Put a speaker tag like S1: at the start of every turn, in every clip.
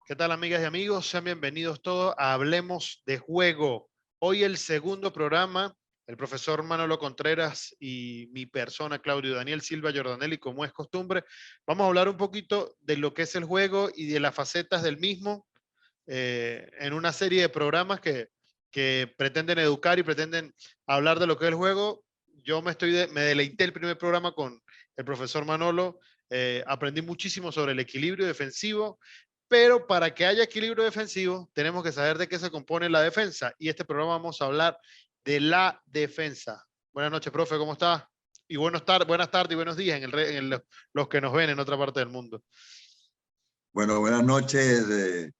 S1: ¿Qué tal, amigas y amigos? Sean bienvenidos todos a Hablemos de Juego. Hoy el segundo programa, el profesor Manolo Contreras y mi persona, Claudio Daniel Silva Jordanelli, como es costumbre, vamos a hablar un poquito de lo que es el juego y de las facetas del mismo en una serie de programas que pretenden educar y pretenden hablar de lo que es el juego. Yo me deleité el primer programa con el profesor Manolo, aprendí muchísimo sobre el equilibrio defensivo, pero para que haya equilibrio defensivo tenemos que saber de qué se compone la defensa y este programa vamos a hablar de la defensa. Buenas noches, profe, ¿cómo está? Y buenas tardes y buenos días los que nos ven en otra parte del mundo.
S2: Bueno, buenas noches,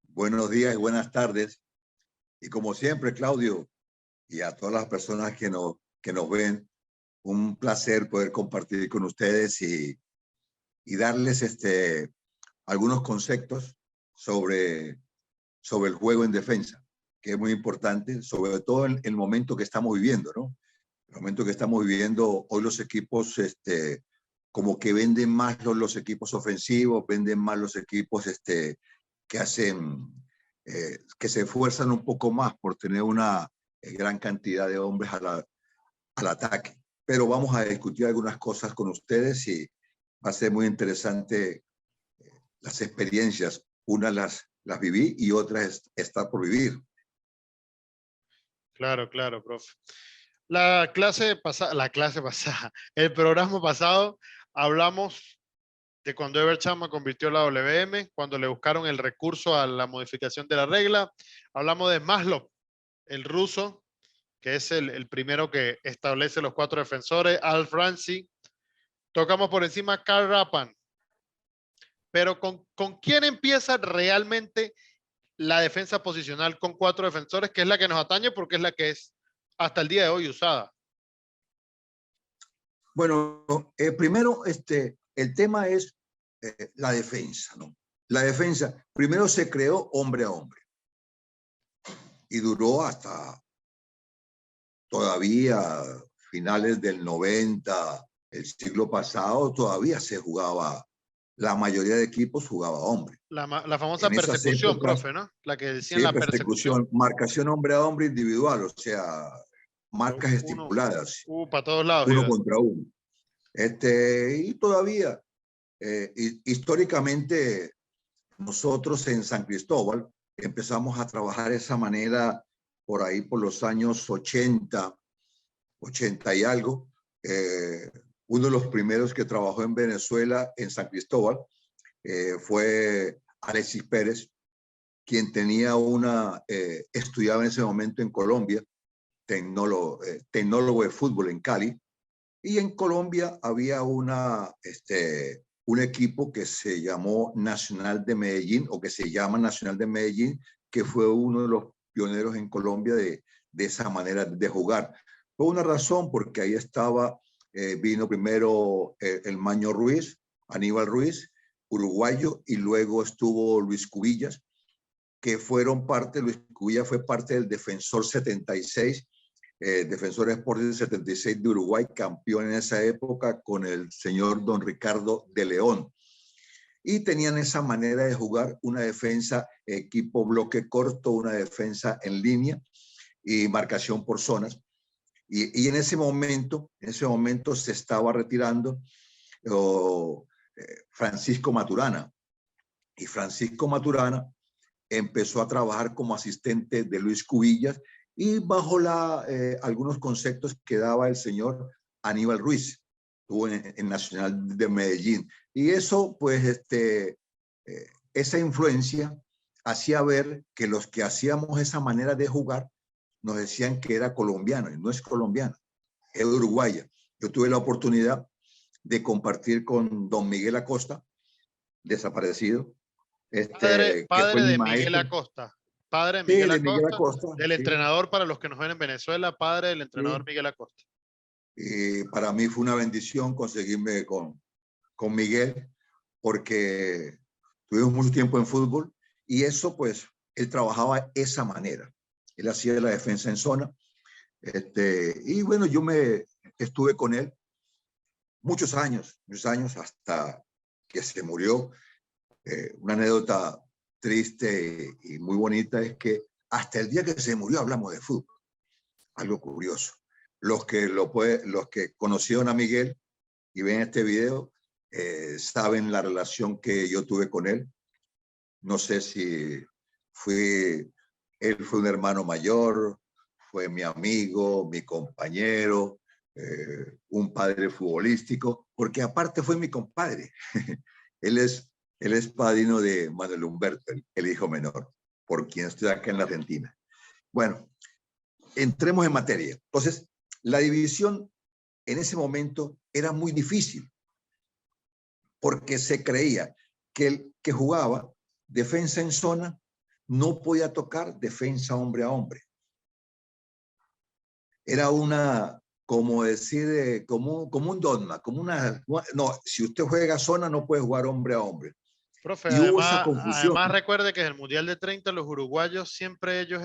S2: buenos días y buenas tardes. Y como siempre, Claudio, y a todas las personas que nos ven, un placer poder compartir con ustedes y darles algunos conceptos sobre, sobre el juego en defensa, que es muy importante, sobre todo en el momento que estamos viviendo, ¿no? El momento que estamos viviendo, hoy los equipos como que venden más los equipos ofensivos, venden más los equipos que hacen, que se esfuerzan un poco más por tener una gran cantidad de hombres al ataque. Pero vamos a discutir algunas cosas con ustedes y va a ser muy interesante las experiencias. Unas las viví y otras está por vivir.
S1: Claro, claro, profe. La clase pasada, el programa pasado, hablamos de cuando Ever Chama convirtió la WM, cuando le buscaron el recurso a la modificación de la regla. Hablamos de Maslow, el ruso, que es el primero que establece los cuatro defensores, Al Franci. Tocamos por encima Karl Rappan. Pero ¿con quién empieza realmente la defensa posicional con cuatro defensores, que es la que nos atañe porque es la que es hasta el día de hoy usada?
S2: Bueno, primero, el tema es la defensa, ¿no? La defensa, primero se creó hombre a hombre y duró hasta todavía finales del 90, el siglo pasado, todavía se jugaba, la mayoría de equipos jugaba hombre.
S1: La famosa
S2: En esas
S1: persecución,
S2: épocas,
S1: profe, ¿no? La que decían
S2: sí,
S1: la persecución.
S2: persecución, marcación hombre a hombre individual, o sea, marcas
S1: Uno,
S2: estipuladas,
S1: para todos lados
S2: uno
S1: iba.
S2: contra uno. Y todavía, históricamente, nosotros en San Cristóbal empezamos a trabajar de esa manera por ahí por los años 80 y algo. Uno de los primeros que trabajó en Venezuela, en San Cristóbal, fue Alexis Pérez, quien tenía estudiaba en ese momento en Colombia, tecnólogo de fútbol en Cali, y en Colombia había un equipo que se llamó Nacional de Medellín, o que se llama Nacional de Medellín, que fue uno de los pioneros en Colombia de esa manera de jugar. Por una razón, porque ahí vino primero el Maño Ruiz, Aníbal Ruiz, uruguayo, y luego estuvo Luis Cubillas, que Luis Cubillas fue parte del Defensor 76, Defensor Sporting 76 de Uruguay, campeón en esa época con el señor don Ricardo de León. Y tenían esa manera de jugar, una defensa equipo bloque corto, una defensa en línea y marcación por zonas. Y en ese momento se estaba retirando Francisco Maturana. Y Francisco Maturana empezó a trabajar como asistente de Luis Cubillas y bajo algunos conceptos que daba el señor Aníbal Ruiz, estuvo en Nacional de Medellín. Y eso, pues, esa influencia hacía ver que los que hacíamos esa manera de jugar nos decían que era colombiano, y no es colombiano, es uruguaya. Yo tuve la oportunidad de compartir con don Miguel Acosta, desaparecido, que fue
S1: Padre
S2: mi
S1: de Miguel
S2: maestro.
S1: Acosta. Padre de
S2: Sí,
S1: Miguel
S2: de Miguel
S1: Acosta,
S2: Acosta,
S1: del
S2: sí,
S1: entrenador para los que nos ven en Venezuela, padre del entrenador
S2: sí.
S1: Miguel Acosta.
S2: Y para mí fue una bendición conseguirme con Miguel, porque tuvimos mucho tiempo en fútbol y eso, pues, él trabajaba esa manera. Él hacía la defensa en zona. Y bueno, estuve con él muchos años, hasta que se murió. Una anécdota triste y muy bonita es que hasta el día que se murió hablamos de fútbol. Algo curioso. Los que conocieron a Miguel y ven este video saben la relación que yo tuve con él. No sé si él fue un hermano mayor, fue mi amigo, mi compañero, un padre futbolístico, porque aparte fue mi compadre. Él es padrino de Manuel Humberto, el hijo menor, por quien estoy acá en la Argentina. Bueno, entremos en materia. Entonces, la división en ese momento era muy difícil, porque se creía que el que jugaba defensa en zona no podía tocar defensa hombre a hombre. Era como decir, como un dogma, no, si usted juega zona no puede jugar hombre a hombre.
S1: Profe,
S2: Y hubo esa confusión.
S1: además recuerde que en el Mundial de 30 los uruguayos siempre ellos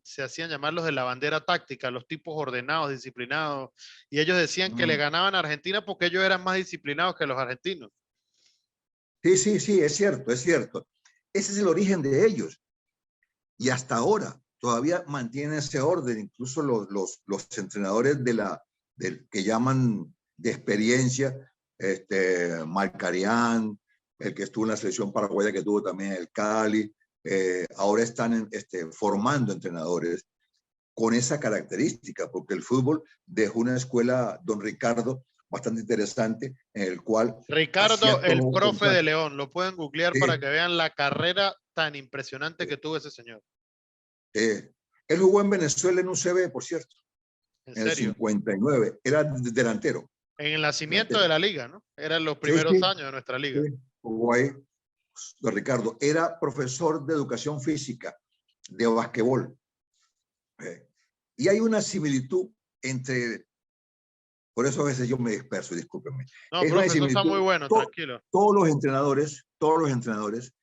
S1: se hacían llamar los de la bandera táctica, los tipos ordenados, disciplinados, y ellos decían que le ganaban a Argentina porque ellos eran más disciplinados que los argentinos.
S2: Sí, es cierto, es cierto. Ese es el origen de ellos. Y hasta ahora todavía mantienen ese orden, incluso los entrenadores que llaman de experiencia, Marcarián, el que estuvo en la selección paraguaya que tuvo también el Cali, ahora están formando entrenadores con esa característica, porque el fútbol dejó una escuela, don Ricardo, bastante interesante, en el cual...
S1: Ricardo, el profe de León, lo pueden googlear
S2: sí,
S1: para que vean la carrera tan impresionante que tuvo ese señor.
S2: Él jugó en Venezuela en UCB, por cierto,
S1: ¿En
S2: el
S1: serio?
S2: 59, era delantero.
S1: En el nacimiento de la liga, ¿no? Eran los primeros años de nuestra liga.
S2: Sí, jugó ahí. Don Ricardo era profesor de educación física, de basquetbol. Y hay una similitud por eso a veces yo me disperso, discúlpenme.
S1: No, profe, eso está muy bueno, tranquilo.
S2: Todos los entrenadores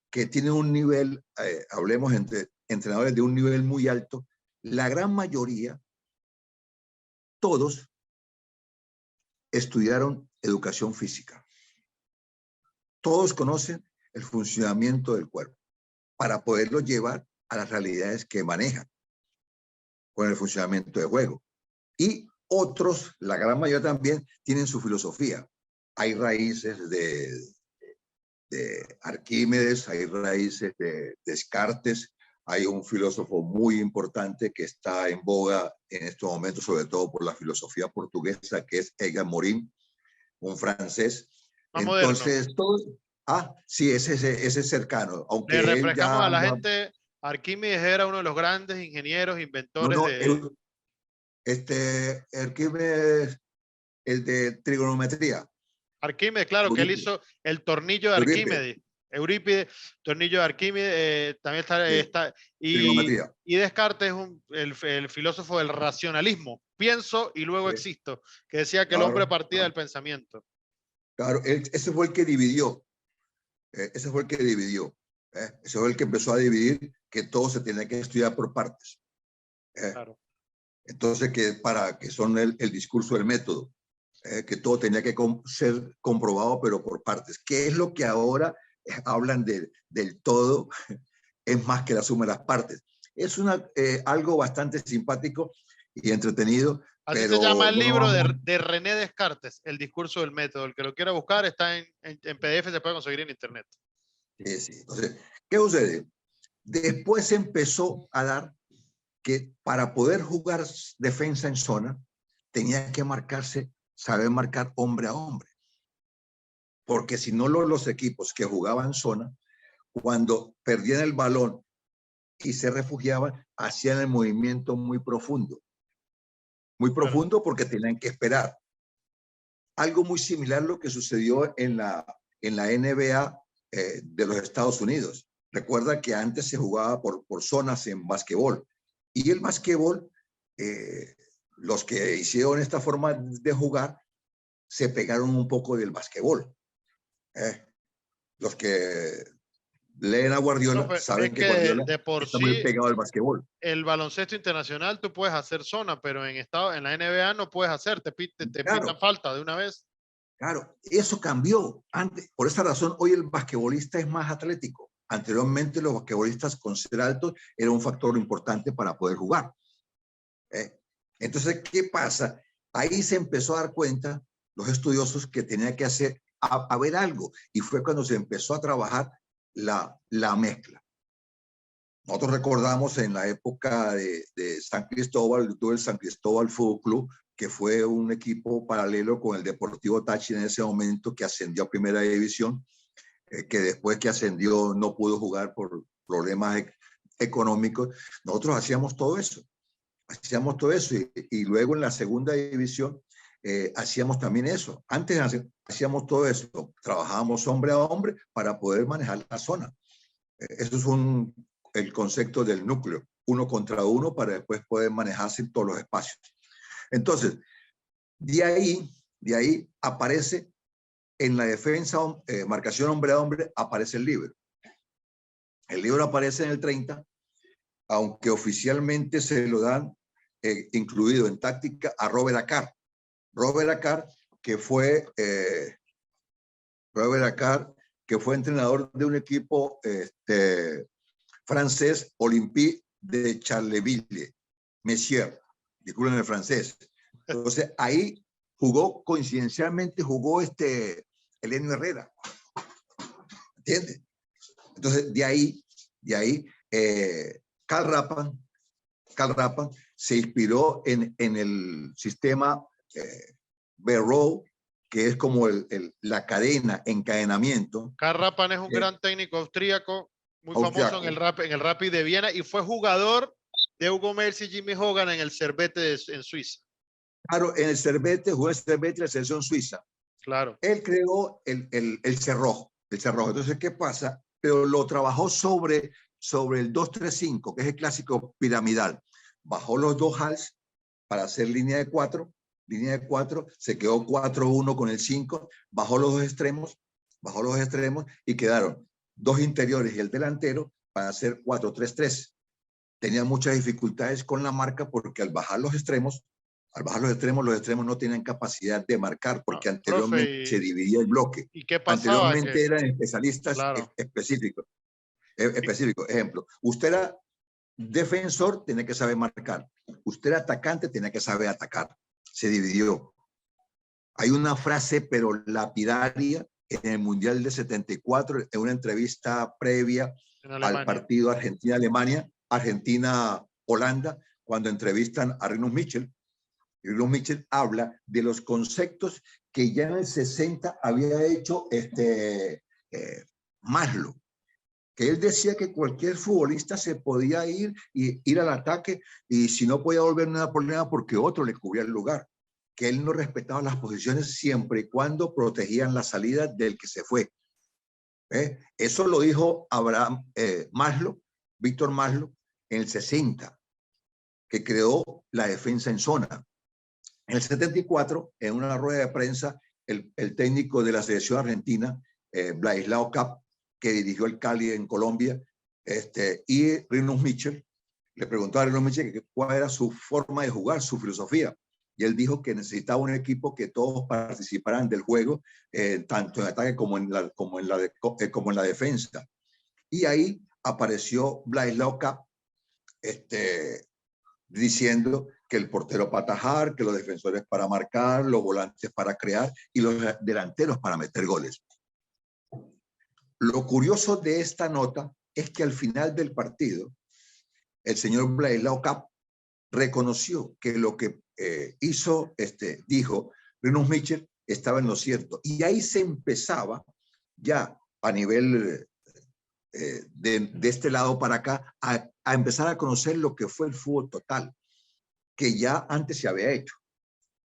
S2: que tienen un nivel, hablemos entre entrenadores de un nivel muy alto, la gran mayoría, todos estudiaron educación física. Todos conocen el funcionamiento del cuerpo para poderlo llevar a las realidades que manejan con el funcionamiento de juego. Y otros, la gran mayoría también, tienen su filosofía. Hay raíces de Arquímedes, hay raíces de Descartes, hay un filósofo muy importante que está en boga en estos momentos, sobre todo por la filosofía portuguesa, que es Edgar Morin, un francés. Entonces, sí, ese es cercano. Aunque
S1: le refrescamos a la gente, Arquímedes era uno de los grandes ingenieros, inventores
S2: Arquímedes, el de trigonometría.
S1: Arquímedes, claro, Eurípides. Que él hizo el tornillo de Arquímedes. Eurípides, tornillo de Arquímedes, también está y Descartes es el filósofo del racionalismo, pienso y luego existo, que decía que el hombre partía del pensamiento.
S2: Claro, ese fue el que dividió, ese fue el que empezó a dividir que todo se tenía que estudiar por partes. Claro. Entonces, que son el discurso del método. Que todo tenía que ser comprobado, pero por partes. ¿Qué es lo que ahora hablan del todo? Es más que la suma de las partes. Es algo bastante simpático y entretenido.
S1: Así se llama el libro de René Descartes, El discurso del método. El que lo quiera buscar está en PDF, se puede conseguir en internet.
S2: Sí. Entonces, ¿qué sucede? Después se empezó a dar que para poder jugar defensa en zona, tenía que saber marcar hombre a hombre. Porque si no, los equipos que jugaban zona, cuando perdían el balón y se refugiaban, hacían el movimiento muy profundo. Muy profundo porque tenían que esperar. Algo muy similar a lo que sucedió en la NBA de los Estados Unidos. Recuerda que antes se jugaba por zonas en basquetbol. Y el basquetbol, los que hicieron esta forma de jugar, se pegaron un poco del basquetbol. Los que leen a Guardiola saben que Guardiola
S1: de por
S2: está muy pegado al basquetbol.
S1: El baloncesto internacional tú puedes hacer zona, pero en la NBA no puedes hacer, te pitan falta de una vez.
S2: Claro, eso cambió. Por esa razón, hoy el basquetbolista es más atlético. Anteriormente los basquetbolistas con ser altos era un factor importante para poder jugar. Entonces, ¿qué pasa? Ahí se empezó a dar cuenta los estudiosos que tenía que hacer, a ver algo, y fue cuando se empezó a trabajar la mezcla. Nosotros recordamos en la época de San Cristóbal, tuvo el San Cristóbal Fútbol Club, que fue un equipo paralelo con el Deportivo Táchira en ese momento, que ascendió a Primera División, que después que ascendió no pudo jugar por problemas económicos. Nosotros hacíamos todo eso. Hacíamos todo eso y luego en la Segunda División hacíamos también eso. Antes hacíamos todo eso. Trabajábamos hombre a hombre para poder manejar la zona. Eso es el concepto del núcleo, 1 contra 1, para después poder manejarse en todos los espacios. Entonces, de ahí aparece en la defensa, marcación hombre a hombre, aparece el libero. El libero aparece en el 30, aunque oficialmente se lo dan incluido en táctica a Robert Akar. Robert Akar, que fue entrenador de un equipo francés, Olympique de Charleville, Messier, disculpen el francés. Entonces ahí coincidencialmente jugó Elenio Herrera, ¿entiendes? Entonces de ahí Cal Rappan se inspiró en el sistema Barrow, que es como la cadena, encadenamiento.
S1: Karl Rappan es un gran técnico austríaco, muy famoso en el Rapid de Viena, y fue jugador de Hugo Mercy y Jimmy Hogan en el Servette en Suiza.
S2: Claro, en el Servette, jugó el Servette la selección suiza.
S1: Claro.
S2: Él creó el cerrojo. Entonces, ¿qué pasa? Pero lo trabajó sobre el 2-3-5, que es el clásico piramidal. Bajó los dos hals para hacer línea de 4, se quedó 4-1 con el 5, bajó los dos extremos y quedaron 2 interiores y el delantero para hacer 4-3-3. Tenía muchas dificultades con la marca porque al bajar los extremos no tenían capacidad de marcar porque anteriormente
S1: profe,
S2: se dividía el bloque.
S1: ¿y qué pasaba?
S2: Anteriormente eran especialistas específicos. Ejemplo, usted era defensor, tenía que saber marcar. Usted era atacante, tenía que saber atacar. Se dividió. Hay una frase, pero lapidaria, en el Mundial de 74, en una entrevista previa al partido Argentina-Alemania, Argentina-Holanda, cuando entrevistan a Rinus Michel. Rinus Michel habla de los conceptos que ya en el 60 había hecho Maslow, que él decía que cualquier futbolista se podía ir al ataque y si no podía volver no era problema porque otro le cubría el lugar, que él no respetaba las posiciones siempre y cuando protegían la salida del que se fue. Eso lo dijo Víctor Maslow, en el 60, que creó la defensa en zona. En el 74, en una rueda de prensa, el técnico de la selección argentina, Vladislao Cap, que dirigió el Cali en Colombia, y Rinus Michel, le preguntó a Rinus Michel cuál era su forma de jugar, su filosofía. Y él dijo que necesitaba un equipo que todos participaran del juego, tanto en ataque como en la defensa. Y ahí apareció Vladislao Cap, diciendo que el portero para atajar, que los defensores para marcar, los volantes para crear y los delanteros para meter goles. Lo curioso de esta nota es que al final del partido, el señor Vladislao Cap reconoció que lo que dijo Rinus Michel estaba en lo cierto. Y ahí se empezaba ya a nivel de este lado para acá a empezar a conocer lo que fue el fútbol total, que ya antes se había hecho.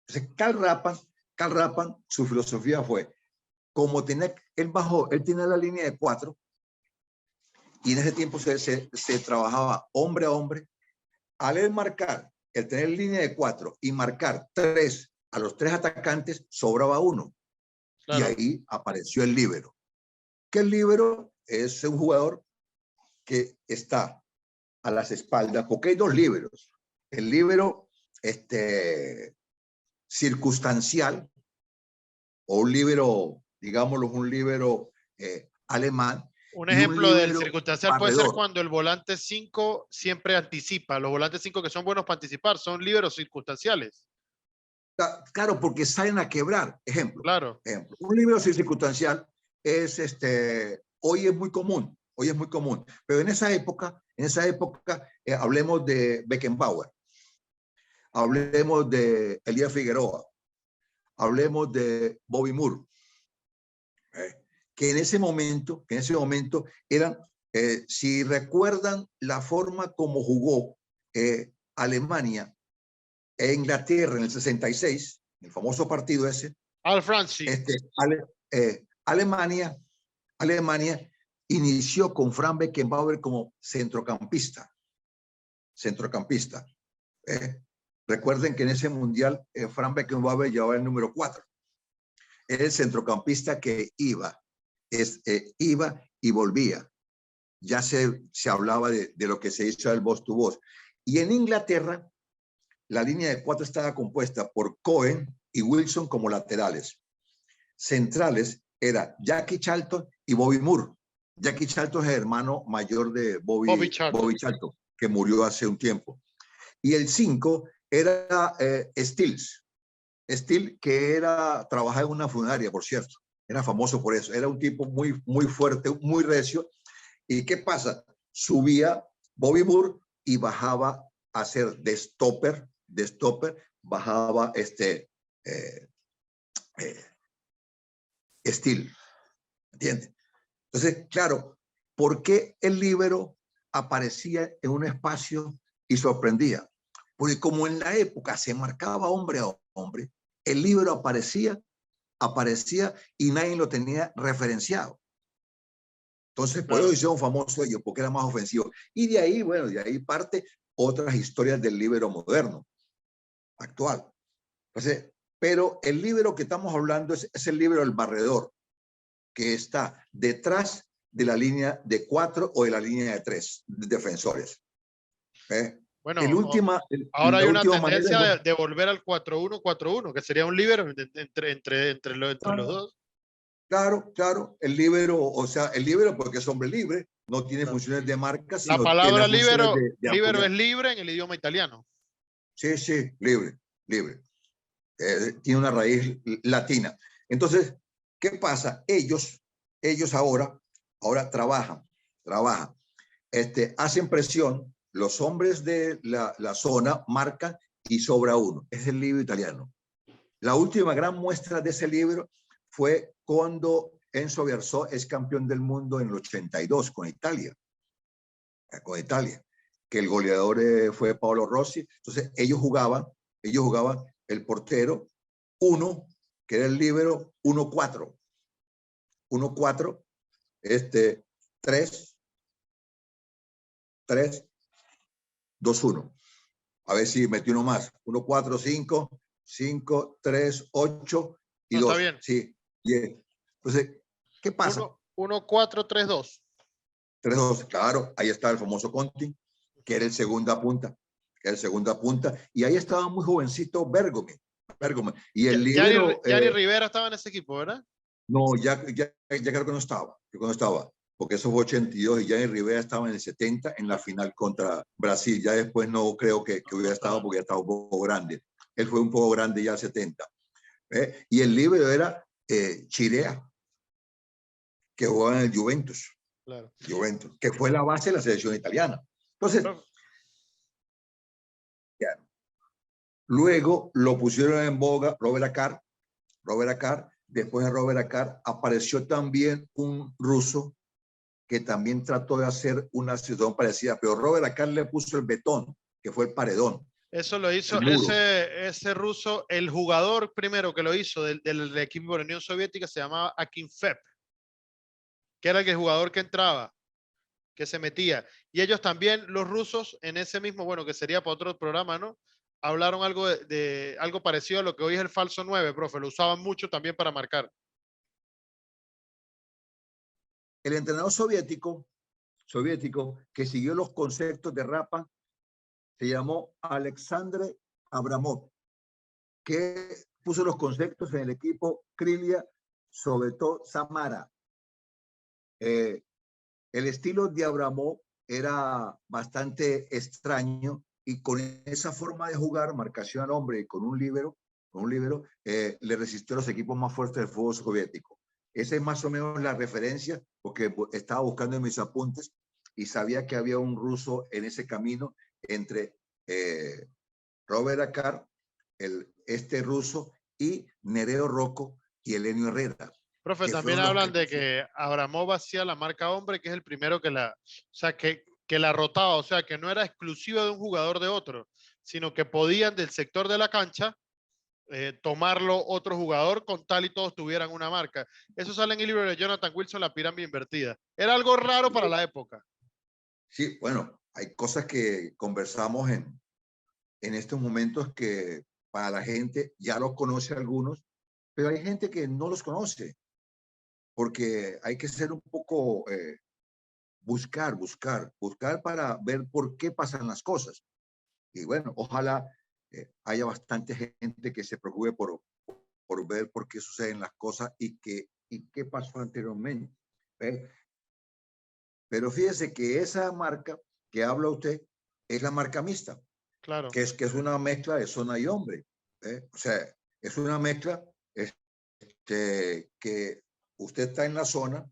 S2: Entonces, Cal Rappan, su filosofía fue, como él tenía la línea de 4, y en ese tiempo se trabajaba hombre a hombre. Al él marcar, el tener línea de 4 y marcar 3 a los 3 atacantes, sobraba 1. Claro. Y ahí apareció el líbero. Que el líbero es un jugador que está a las espaldas, porque hay 2 líberos. El líbero circunstancial, o un líbero, digámoslo, un líbero alemán,
S1: Un
S2: y un
S1: ejemplo del
S2: líbero
S1: circunstancial puede ser
S2: barredor.
S1: cuando el volante 5 siempre anticipa. Los volantes 5 que son buenos para anticipar son líberos circunstanciales.
S2: Claro, porque salen a quebrar.
S1: Claro.
S2: Un líbero circunstancial es hoy es muy común, pero en esa época, hablemos de Beckenbauer, hablemos de Elías Figueroa, hablemos de Bobby Moore, que en ese momento eran, si recuerdan la forma como jugó Alemania e Inglaterra en el 66, el famoso partido ese,
S1: Al Franci.
S2: Alemania, Alemania inició con Franz Beckenbauer como centrocampista. Recuerden que en ese mundial Franz Beckenbauer llevaba el número 4. Era el centrocampista que iba y volvía. Ya se hablaba de lo que se hizo el voz to voz. Y en Inglaterra, la línea de 4 estaba compuesta por Cohen y Wilson como laterales. Centrales era Jackie Charlton y Bobby Moore. Jackie Charlton es el hermano mayor de Bobby Charlton, que murió hace un tiempo. Y el 5 era Stills, que trabajaba en una funeraria, por cierto. Era famoso por eso. Era un tipo muy, muy fuerte, muy recio. ¿Y qué pasa? Subía Bobby Moore y bajaba a hacer de stopper, bajaba Steel. ¿Entiendes? Entonces, claro, ¿por qué el líbero aparecía en un espacio y sorprendía? Porque como en la época se marcaba hombre a hombre, el líbero aparecía y nadie lo tenía referenciado. Entonces, por eso hicieron famoso ellos, porque era más ofensivo. Y de ahí, bueno, de ahí parte otras historias del líbero moderno, actual. Entonces, pero el líbero que estamos hablando es el líbero del barredor, que está detrás de la línea de 4 o de la línea de 3 defensores.
S1: Bueno, ahora
S2: la
S1: hay una
S2: última manera
S1: tendencia de volver al 4-1-4-1, que sería un líbero entre los dos.
S2: Claro, el líbero, o sea, el líbero porque es hombre libre, no tiene funciones de marca,
S1: La
S2: sino tiene
S1: palabra
S2: funciones
S1: líbero,
S2: de
S1: líbero
S2: apoyar.
S1: es libre en el idioma italiano.
S2: Sí, libre. Tiene una raíz latina. Entonces, ¿qué pasa? Ellos ahora trabajan, hacen presión, los hombres de la zona marcan y sobra uno. Es el libro italiano. La última gran muestra de ese libro fue cuando Enzo Bearzot es campeón del mundo en el 82 con Italia, que el goleador fue Paolo Rossi. Entonces ellos jugaban el portero 1, que era el líbero 1-4, 3, 2-1. A ver si metí uno más. 1-4, 5, 3, 8 y 2.
S1: Está bien.
S2: Sí, bien. Entonces, ¿qué pasa?
S1: 1-4-3-2.
S2: 3-2, claro, ahí está el famoso Conti, que era el segunda punta, y ahí estaba muy jovencito Bergomi. Y el líbero...
S1: Gianni Rivera estaba en ese equipo, ¿verdad?
S2: No, ya creo que no estaba, porque eso fue 82 y Gianni Rivera estaba en el 70 en la final contra Brasil. Ya después no creo que hubiera estado porque ya estaba un poco grande. Él fue un poco grande ya al 70. Y el líbero era Chirea, que jugaba en el Juventus.
S1: Claro.
S2: Juventus, que fue la base de la selección italiana. Entonces, luego lo pusieron en boga Robert Akar. Después de Robert Akar apareció también un ruso que también trató de hacer una situación parecida, pero Robert Akar le puso el betón, que fue el paredón.
S1: Eso lo hizo ese ruso, el jugador primero que lo hizo del equipo de la Unión Soviética se llamaba Akinfev, que era el jugador que entraba, que se metía. Y ellos también, los rusos, en ese mismo, bueno, que sería para otro programa, ¿no? Hablaron algo de algo parecido a lo que hoy es el falso 9, profe. Lo usaban mucho también para marcar.
S2: El entrenador soviético que siguió los conceptos de Rapa se llamó Alexandre Abramov, que puso los conceptos en el equipo Krylia Sovetov Samara. El estilo de Abramov era bastante extraño y con esa forma de jugar, marcación al hombre y con un líbero le resistió a los equipos más fuertes del fútbol soviético. Esa es más o menos la referencia, porque estaba buscando en mis apuntes y sabía que había un ruso en ese camino entre Robert Akar, este ruso, y Nereo Rocco y Elenio Herrera.
S1: Profe,
S2: Que
S1: también
S2: fueron los
S1: hablan
S2: que
S1: de que Abramov hacía la marca hombre, que es el primero que la, o sea, que la rotaba, o sea, que no era exclusiva de un jugador de otro, sino que podían del sector de la cancha tomarlo otro jugador con tal y todos tuvieran una marca. Eso sale en el libro de Jonathan Wilson, La pirámide invertida. Era algo raro para la época.
S2: Sí, bueno, hay cosas que conversamos en estos momentos que para la gente ya los conoce algunos, pero hay gente que no los conoce, porque hay que ser un poco, buscar para ver por qué pasan las cosas. Y bueno, ojalá haya bastante gente que se preocupe por ver por qué suceden las cosas y qué pasó anteriormente. ¿Eh? Pero fíjese que esa marca que habla usted es la marca mixta,
S1: Claro.
S2: que es una mezcla de zona y hombre. O sea, es una mezcla que usted está en la zona,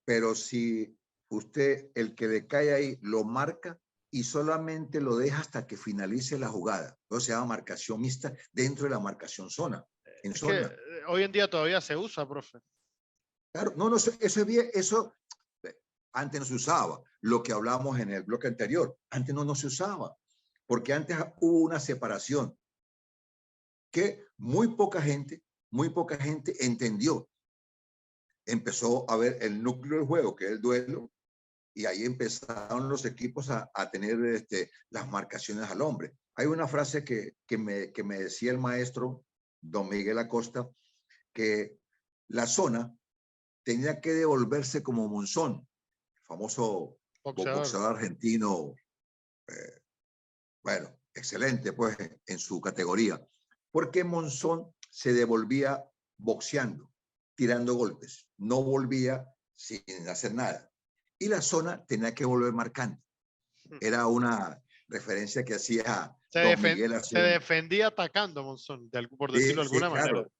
S2: pero si usted, el que le cae ahí, lo marca y solamente lo deja hasta que finalice la jugada. Entonces se llama marcación mixta dentro de la marcación zona. En
S1: Es que
S2: zona.
S1: hoy en día todavía se usa, profe.
S2: Claro, no, no, eso es bien, eso antes no se usaba. Lo que hablamos en el bloque anterior, antes no se usaba, porque antes hubo una separación que muy poca gente entendió. Empezó a ver el núcleo del juego, que es el duelo, y ahí empezaron los equipos a tener las marcaciones al hombre. Hay una frase que me decía el maestro don Miguel Acosta, que la zona tenía que devolverse como Monzón, famoso
S1: Boxeador.
S2: boxeador argentino, bueno, excelente pues en su categoría, porque Monzón se devolvía boxeando, tirando golpes, no volvía sin hacer nada. Y la zona tenía que volver marcando. Era una referencia que hacía don Miguel
S1: Se
S2: hacia
S1: defendía atacando, Monzón, por decirlo de
S2: sí,
S1: alguna manera.
S2: claro,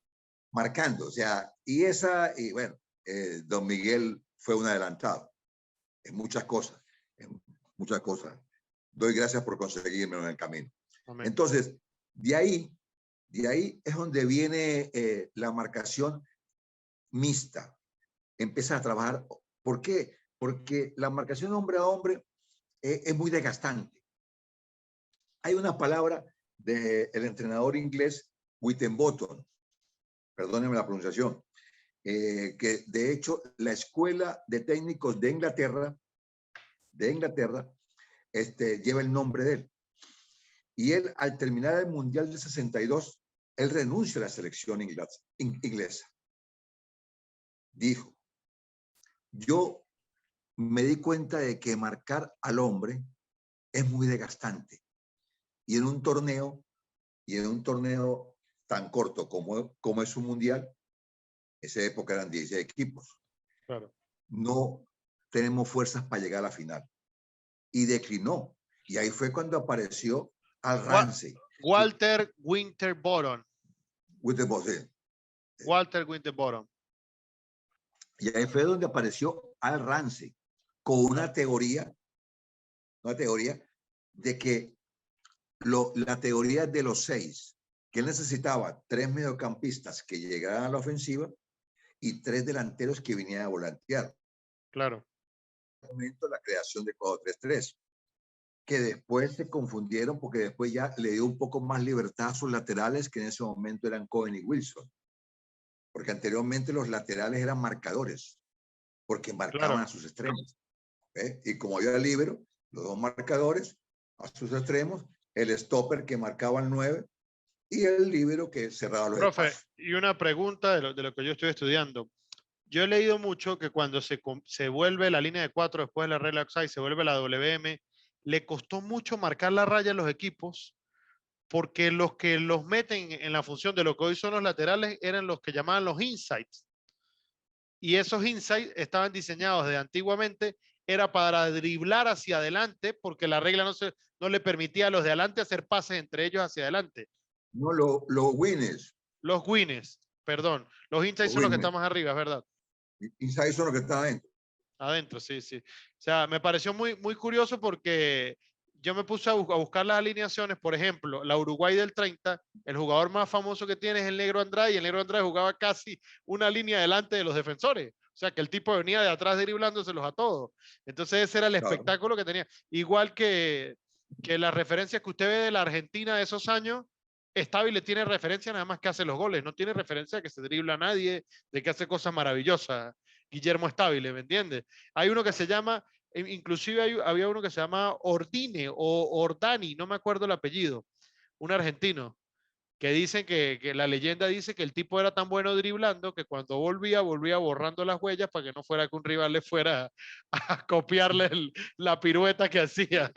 S2: marcando, o sea, y bueno, don Miguel fue un adelantado en muchas cosas, en muchas cosas. Doy gracias por conseguirme en el camino.
S1: Amén.
S2: Entonces, de ahí es donde viene la marcación mixta. Empieza a trabajar. ¿Por qué? Porque la marcación hombre a hombre es muy desgastante. Hay una palabra del entrenador inglés Wittenbottom, perdónenme la pronunciación, que de hecho la escuela de técnicos de Inglaterra lleva el nombre de él. Y él, al terminar el Mundial del 62, él renuncia a la selección inglesa. Dijo, yo me di cuenta de que marcar al hombre es muy desgastante. Y en un torneo tan corto como es un mundial, esa época eran 16 equipos,
S1: Claro.
S2: no tenemos fuerzas para llegar a la final. Y declinó. Y ahí fue cuando apareció Al Ramsey.
S1: Walter Winterbottom. Walter Winterbottom.
S2: Y ahí fue donde apareció Al Ramsey con una teoría de que la teoría de los 6, que él necesitaba 3 mediocampistas que llegaran a la ofensiva y 3 delanteros que vinieran a volantear.
S1: Claro.
S2: En el momento la creación de 4-3-3, que después se confundieron porque después ya le dio un poco más libertad a sus laterales, que en ese momento eran Cohen y Wilson. Porque anteriormente los laterales eran marcadores, porque marcaban a sus extremos. Y como había libero, los dos marcadores a sus extremos, el stopper que marcaba el 9 y el líbero que cerraba los
S1: Profe,
S2: espacios.
S1: y una pregunta de lo que yo estoy estudiando. Yo he leído mucho que cuando se vuelve la línea de 4 después de la regla offside, se vuelve la WM, le costó mucho marcar la raya a los equipos porque los que los meten en la función de lo que hoy son los laterales eran los que llamaban los insights. Y esos insights estaban diseñados de antiguamente era para driblar hacia adelante, porque la regla no le permitía a los de adelante hacer pases entre ellos hacia adelante.
S2: No, los winners.
S1: Los wins, perdón. Los inside son los que están más arriba, es verdad.
S2: Inside son los que están adentro.
S1: Adentro, sí, sí. O sea, me pareció muy curioso porque yo me puse a buscar las alineaciones. Por ejemplo, la Uruguay del 30, el jugador más famoso que tiene es el Negro Andrade, y el Negro Andrade jugaba casi una línea delante de los defensores. O sea, que el tipo venía de atrás driblándoselos a todos. Entonces ese era el espectáculo que tenía. Igual que las referencias que usted ve de la Argentina de esos años, Estable tiene referencia nada más que hace los goles, no tiene referencia de que se dribla a nadie, de que hace cosas maravillosas. Guillermo Estable, ¿me entiendes? Hay uno que se llama, inclusive había uno que se llama Ordine o Ordani, no me acuerdo el apellido, un argentino, que dicen que la leyenda dice que el tipo era tan bueno driblando que cuando volvía borrando las huellas para que no fuera que un rival le fuera a copiarle la pirueta que hacía.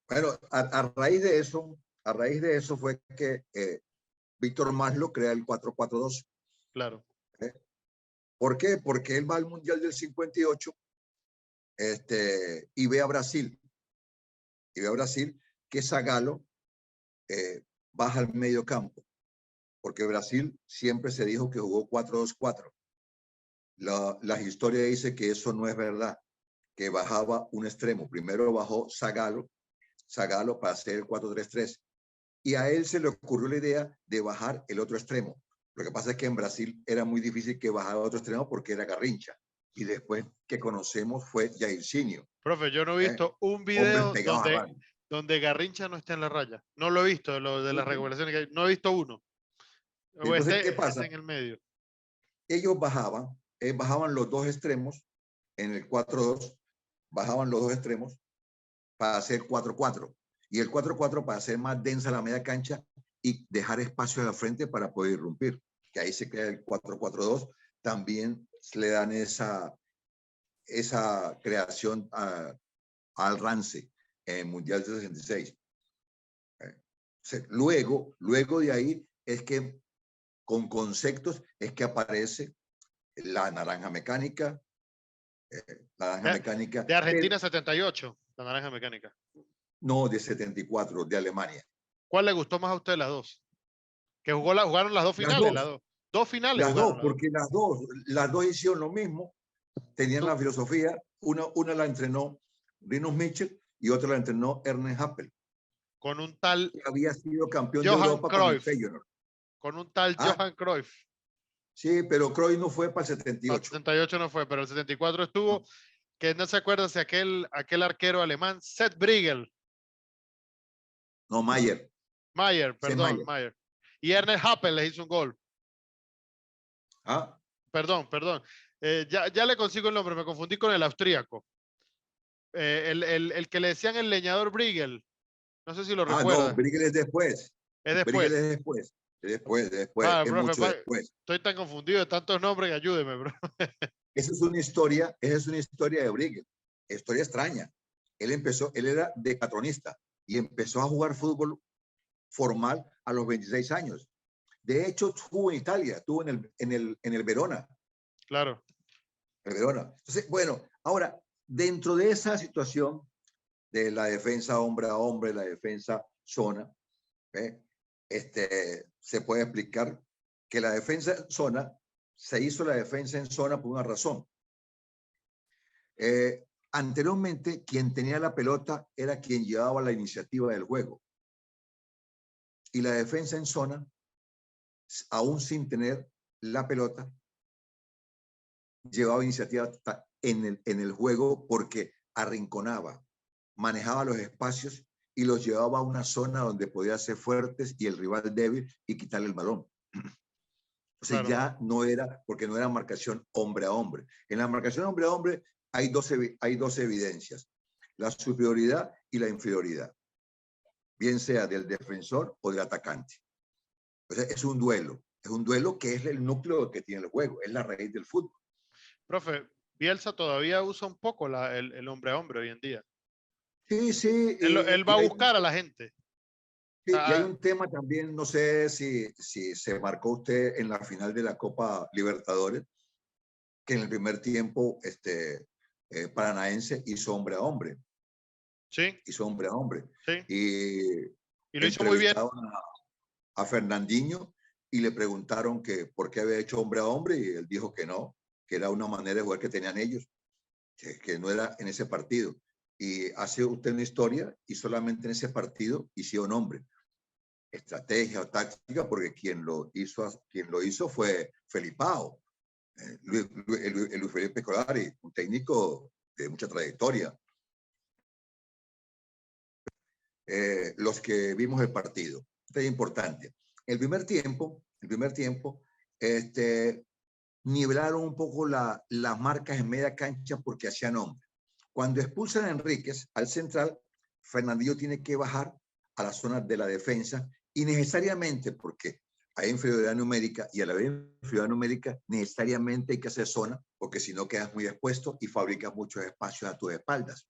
S2: Bueno, a raíz de eso fue que Víctor Maslow crea el 4-4-2.
S1: Claro.
S2: ¿Por qué? Porque él va al Mundial del 58 y ve a Brasil. Y ve a Brasil que Zagallo baja al medio campo. Porque Brasil siempre se dijo que jugó 4-2-4. La historia dice que eso no es verdad, que bajaba un extremo. Primero bajó Zagallo para hacer el 4-3-3. Y a él se le ocurrió la idea de bajar el otro extremo. Lo que pasa es que en Brasil era muy difícil que bajara otro extremo porque era Garrincha. Y después que conocemos fue Jairzinho.
S1: Profe, yo no he visto un video donde Garrincha no esté en la raya. No lo he visto, lo de las regulaciones que hay. No he visto uno.
S2: Entonces, ¿qué pasa?
S1: En el medio.
S2: Ellos bajaban los dos extremos en el 4-2, bajaban los dos extremos para hacer 4-4. Y el 4-4 para hacer más densa la media cancha y dejar espacio al frente para poder irrumpir. Que ahí se crea el 4-4-2. También le dan esa creación al Rance en el Mundial de 66. Luego de ahí es que con conceptos es que aparece la naranja mecánica.
S1: De Argentina 78, la naranja mecánica.
S2: No, de 74, de Alemania.
S1: ¿Cuál le gustó más a usted de las dos? Que jugaron las dos finales. Dos finales.
S2: Las dos, porque las dos hicieron lo mismo. Tenían la filosofía. Una la entrenó Rinus Michel y otra la entrenó Ernest Happel.
S1: Con un tal...
S2: Que había sido campeón
S1: Johan
S2: de Europa
S1: Cruyff,
S2: con el Feyenoord.
S1: Con un tal Johan Cruyff.
S2: Sí, pero Cruyff no fue para el 78.
S1: El 78 no fue, pero el 74 estuvo. Que no se acuerda si aquel arquero alemán, Seth Briegel.
S2: No, Mayer.
S1: Perdón, Mayer. Y Ernest Happel le hizo un gol. Perdón. Ya le consigo el nombre, me confundí con el austríaco. El que le decían el leñador Briegel. No sé si lo recuerda.
S2: No, Briegel es después.
S1: Después.
S2: Después.
S1: Profe, mucho después. Estoy tan confundido de tantos nombres, ayúdeme, bro.
S2: Esa es una historia de Briegel. Historia extraña. Él era decathlonista y empezó a jugar fútbol formal a los 26 años. De hecho, estuvo en Italia, estuvo en el Verona.
S1: Claro.
S2: El Verona. Entonces, bueno, ahora, dentro de esa situación de la defensa hombre a hombre, la defensa zona, se puede explicar que la defensa en zona, se hizo la defensa en zona por una razón. Anteriormente, quien tenía la pelota era quien llevaba la iniciativa del juego. Y la defensa en zona, aún sin tener la pelota, llevaba iniciativa en el juego porque arrinconaba, manejaba los espacios y los llevaba a una zona donde podía ser fuertes y el rival débil y quitarle el balón. Entonces ya no era, porque no era marcación hombre a hombre. En la marcación hombre a hombre hay dos evidencias, la superioridad y la inferioridad, bien sea del defensor o del atacante. Entonces es un duelo que es el núcleo que tiene el juego, es la raíz del fútbol.
S1: Profe, Bielsa todavía usa un poco el hombre a hombre hoy en día.
S2: Sí.
S1: Él va a buscar a la gente.
S2: Sí, y hay un tema también, no sé si se marcó usted en la final de la Copa Libertadores, que en el primer tiempo Paranaense hizo hombre a hombre.
S1: Sí.
S2: Hizo hombre a hombre.
S1: Sí.
S2: Y
S1: lo hizo muy bien.
S2: A Fernandinho y le preguntaron que por qué había hecho hombre a hombre y él dijo que no, que era una manera de jugar que tenían ellos, que no era en ese partido. Y hace usted una historia y solamente en ese partido hicieron hombre. Estrategia o táctica, porque quien lo hizo fue Felipao, Luis Felipe Scolari, un técnico de mucha trayectoria. Los que vimos el partido. Esto es importante. El primer tiempo, nivelaron un poco las marcas en media cancha porque hacían hombre. Cuando expulsan a Enríquez al central, Fernandinho tiene que bajar a la zona de la defensa y necesariamente, porque hay inferioridad numérica y a la vez inferioridad numérica, necesariamente hay que hacer zona porque si no quedas muy expuesto y fabricas muchos espacios a tus espaldas.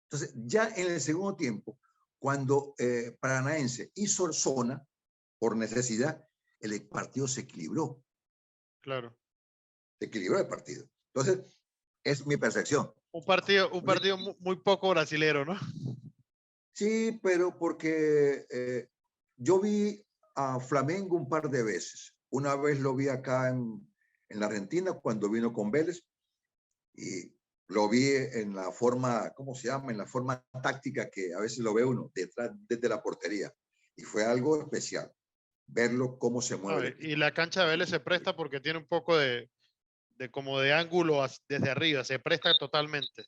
S2: Entonces, ya en el segundo tiempo, cuando Paranaense hizo zona por necesidad, el partido se equilibró.
S1: Claro.
S2: Se equilibró el partido. Entonces, es mi percepción.
S1: Un partido muy poco brasilero, ¿no?
S2: Sí, pero porque yo vi a Flamengo un par de veces. Una vez lo vi acá en la Argentina cuando vino con Vélez y lo vi en la forma, ¿cómo se llama? En la forma táctica que a veces lo ve uno detrás desde la portería. Y fue algo especial verlo cómo se mueve.
S1: Y la cancha de Vélez se presta porque tiene un poco de como de ángulo desde arriba, se presta totalmente.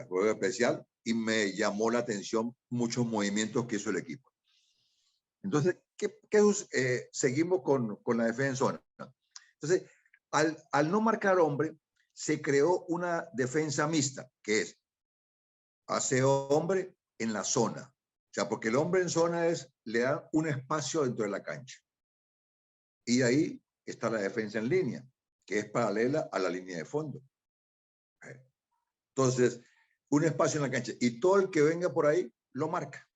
S2: Fue especial y me llamó la atención muchos movimientos que hizo el equipo. Entonces, seguimos con la defensa. Entonces, al no marcar hombre, se creó una defensa mixta, que es hace hombre en la zona. O sea, porque el hombre en zona le da un espacio dentro de la cancha. Y ahí está la defensa en línea, que es paralela a la línea de fondo. Entonces, un espacio en la cancha y todo el que venga por ahí lo marca.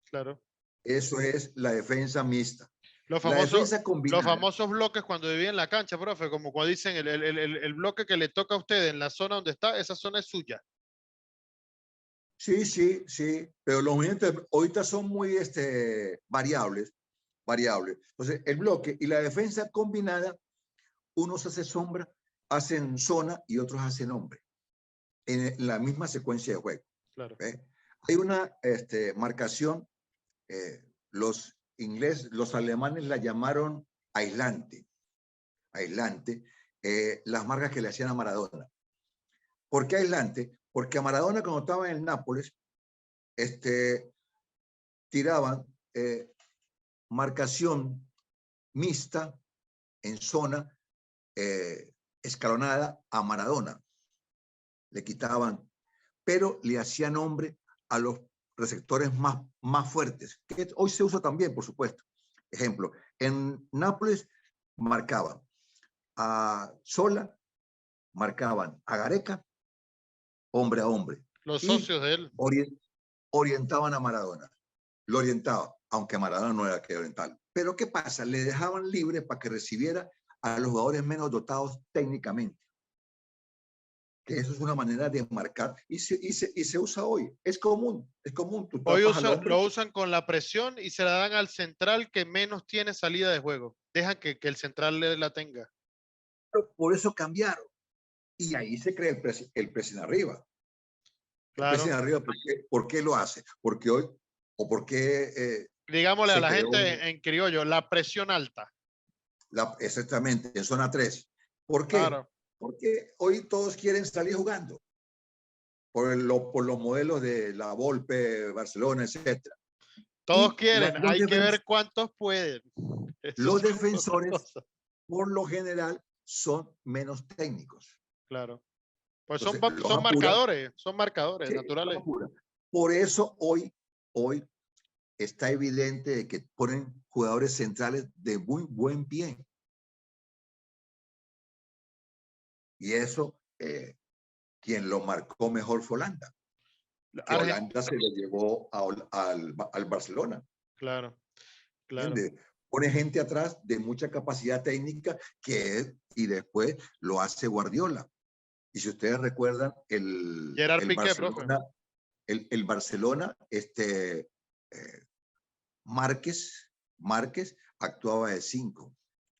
S1: Claro.
S2: Eso es la defensa mixta.
S1: Los famosos bloques cuando dividen la cancha, profe, como cuando dicen el bloque que le toca a usted en la zona donde está, esa zona es suya.
S2: Sí, pero los movimientos ahorita son muy variables. Entonces, el bloque y la defensa combinada, unos hacen sombra, hacen zona y otros hacen hombre, en la misma secuencia de juego.
S1: Claro.
S2: Hay una marcación, los alemanes la llamaron aislante, las marcas que le hacían a Maradona. ¿Por qué aislante? Porque a Maradona cuando estaba en el Nápoles, tiraban marcación mixta en zona escalonada a Maradona. Le quitaban, pero le hacían nombre a los receptores más fuertes, que hoy se usa también, por supuesto. Ejemplo, en Nápoles marcaban a Sola, marcaban a Gareca, hombre a hombre.
S1: Los socios de él.
S2: Orientaban a Maradona. Lo orientaba, aunque Maradona no era que oriental. Pero ¿qué pasa? Le dejaban libre para que recibiera a los jugadores menos dotados técnicamente. Que eso es una manera de marcar y se usa hoy. Es común.
S1: Hoy lo usan con la presión y se la dan al central que menos tiene salida de juego. Dejan que el central la tenga.
S2: Por eso cambiaron. Y ahí se crea el presión arriba.
S1: Claro.
S2: El presión arriba, ¿por qué lo hace? Porque hoy, o porque...
S1: digámosle a la gente en criollo, la presión alta.
S2: Exactamente, en zona 3. ¿Por qué?
S1: Claro.
S2: Porque hoy todos quieren salir jugando. Por los modelos de la Volpe, Barcelona, etc.
S1: Todos quieren, hay que ver cuántos pueden.
S2: Los defensores, por lo general, son menos técnicos.
S1: Claro. Pues entonces, son marcadores sí, naturales.
S2: Por eso hoy está evidente de que ponen jugadores centrales de muy buen pie. Y eso, quien lo marcó mejor fue Holanda. Que Holanda se lo llevó al Barcelona.
S1: Claro.
S2: pone gente atrás de mucha capacidad técnica y después lo hace Guardiola. Y si ustedes recuerdan,
S1: Gerard
S2: el
S1: Piqué, profe.
S2: Barcelona, el Barcelona, Márquez actuaba de 5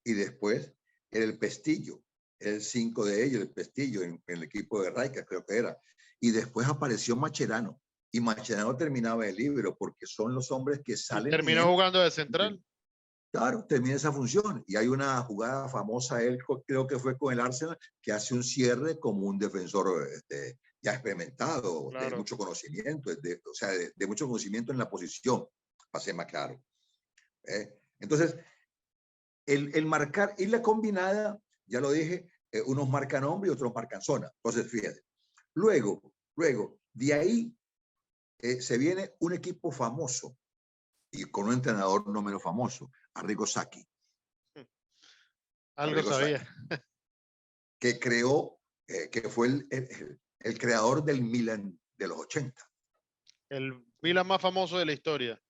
S2: y después era el Pestillo, el 5 de ellos, el Pestillo en el equipo de Rijkaard, creo que era. Y después apareció Mascherano y Mascherano terminaba el libro porque son los hombres que
S1: Y
S2: salen y
S1: terminó jugando de central.
S2: claro, termina esa función. Y hay una jugada famosa, él creo que fue con el Arsenal, que hace un cierre como un defensor ya experimentado, de
S1: Claro.
S2: mucho conocimiento, o sea, de mucho conocimiento en la posición, para ser más claro. Entonces, el marcar y la combinada, ya lo dije, unos marcan hombre y otros marcan zona. Entonces, fíjate. Luego, de ahí se viene un equipo famoso y con un entrenador no menos famoso, Arrigo Sacchi.
S1: Algo
S2: Arrigo
S1: sabía.
S2: Sacchi, que creó, que fue el creador del Milan de los 80.
S1: El Milan más famoso de la historia.